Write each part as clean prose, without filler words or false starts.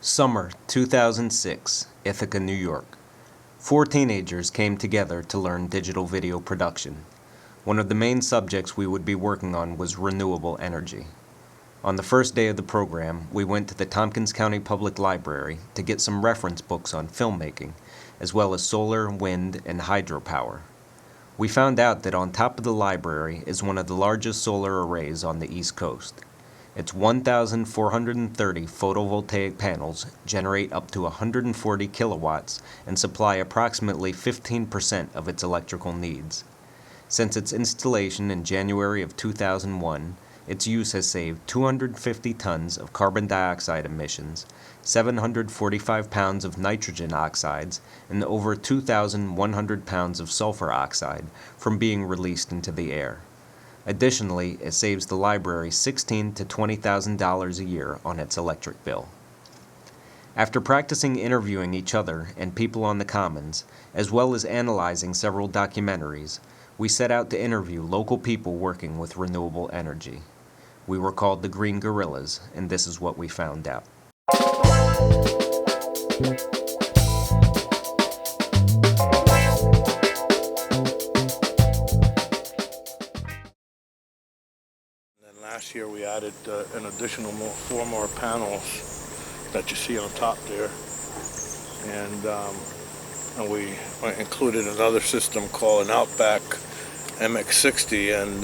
Summer 2006, Ithaca, New York. 4 teenagers came together to learn digital video production. One of the main subjects we would be working on was renewable energy. On the first day of the program, we went to the Tompkins County Public Library to get some reference books on filmmaking, as well as solar, wind, and hydropower. We found out that on top of the library is one of the largest solar arrays on the East Coast. Its 1,430 photovoltaic panels generate up to 140 kilowatts and supply approximately 15% of its electrical needs. Since its installation in January of 2001, its use has saved 250 tons of carbon dioxide emissions, 745 pounds of nitrogen oxides, and over 2,100 pounds of sulfur oxide from being released into the air. Additionally, it saves the library $16,000 to $20,000 a year on its electric bill. After practicing interviewing each other and people on the Commons, as well as analyzing several documentaries, we set out to interview local people working with renewable energy. We were called the Green Guerrillas, and this is what we found out. Last year we added an additional 4 more panels that you see on top there, and we included another system called an Outback MX60, and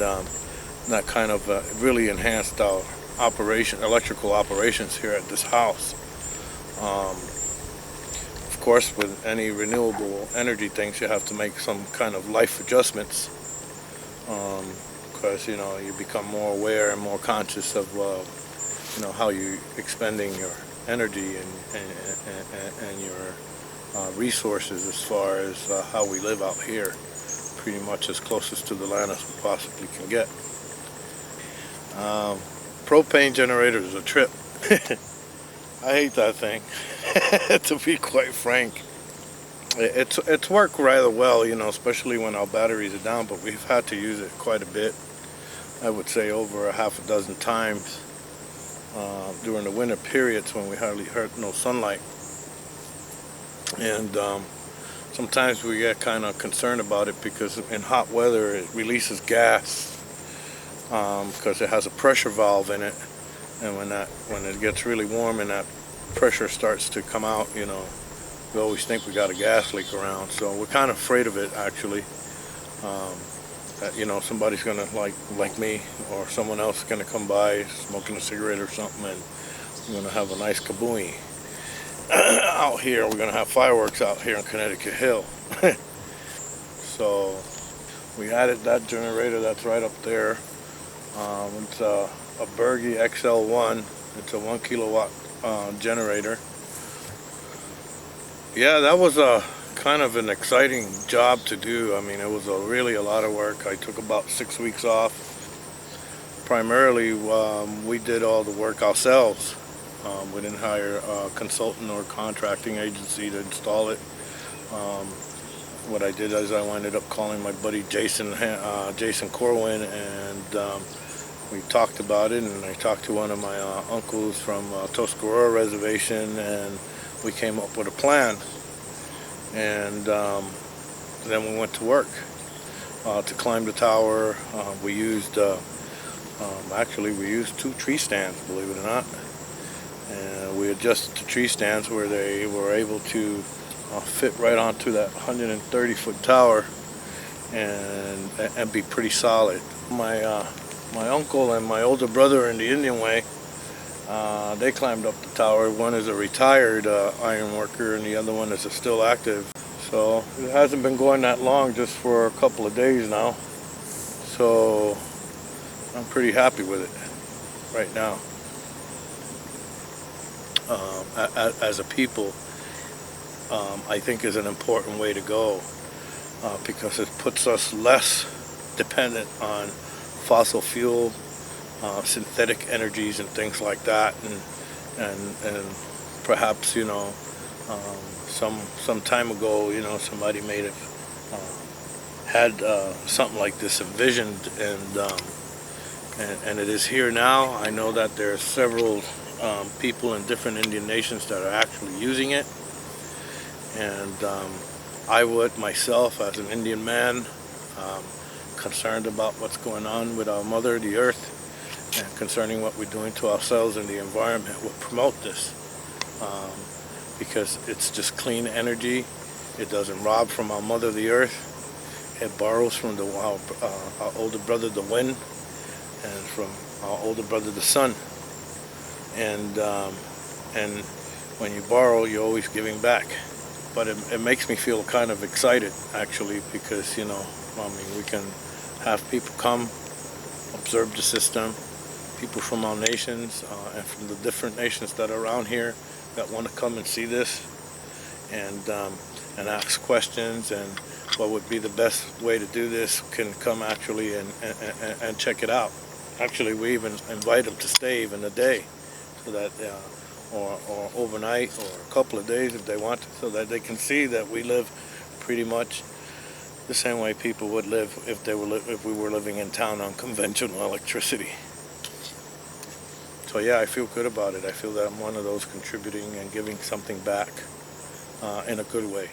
that kind of really enhanced our electrical operations here at this house. Of course, with any renewable energy things, you have to make some kind of life adjustments. Because you become more aware and more conscious of how you're expending your energy and your resources, as far as how we live out here, pretty much as closest to the land as we possibly can get. Propane generator is a trip. I hate that thing, to be quite frank. It's worked rather well, especially when our batteries are down, but we've had to use it quite a bit. I would say over a half a dozen times during the winter periods when we hardly had no sunlight. And sometimes we get kind of concerned about it because in hot weather it releases gas because it has a pressure valve in it. And when it gets really warm and that pressure starts to come out, we always think we got a gas leak around. So we're kind of afraid of it, actually. That somebody's gonna like me or someone else is gonna come by smoking a cigarette or something, and we're gonna have a nice kabooey out here. We're gonna have fireworks out here in Connecticut Hill. So we added that generator that's right up there. It's a Berge XL1. It's a 1 kilowatt generator. Yeah, that was a kind of an exciting job to do. I mean, it was really a lot of work. I took about 6 weeks off. Primarily, we did all the work ourselves. We didn't hire a consultant or contracting agency to install it. What I did is I ended up calling my buddy Jason Corwin, and we talked about it, and I talked to one of my uncles from Tuscarora Reservation, and we came up with a plan. And then we went to work to climb the tower. We used 2 tree stands, believe it or not, and we adjusted the tree stands where they were able to fit right onto that 130-foot tower and be pretty solid. My uncle and my older brother in the Indian Way, they climbed up the tower. One is a retired iron worker and the other one is still active. So it hasn't been going that long, just for a couple of days now. So I'm pretty happy with it right now. As a people, I think is an important way to go because it puts us less dependent on fossil fuel, synthetic energies and things like that, and perhaps some time ago somebody may have had something like this envisioned, and it is here now. I know that there are several people in different Indian nations that are actually using it. And I would myself, as an Indian man, concerned about what's going on with our mother, the earth, and concerning what we're doing to ourselves and the environment, will promote this. Because it's just clean energy. It doesn't rob from our mother, the earth. It borrows from our older brother, the wind, and from our older brother, the sun. And when you borrow, you're always giving back. But it makes me feel kind of excited, actually, because, you know, I mean, we can have people come, observe the system, people from our nations and from the different nations that are around here that want to come and see this and ask questions, and what would be the best way to do this can come actually and check it out. Actually, we even invite them to stay even a day, so that or overnight or a couple of days if they want to, so that they can see that we live pretty much the same way people would live if we were living in town on conventional electricity. So yeah, I feel good about it. I feel that I'm one of those contributing and giving something back in a good way.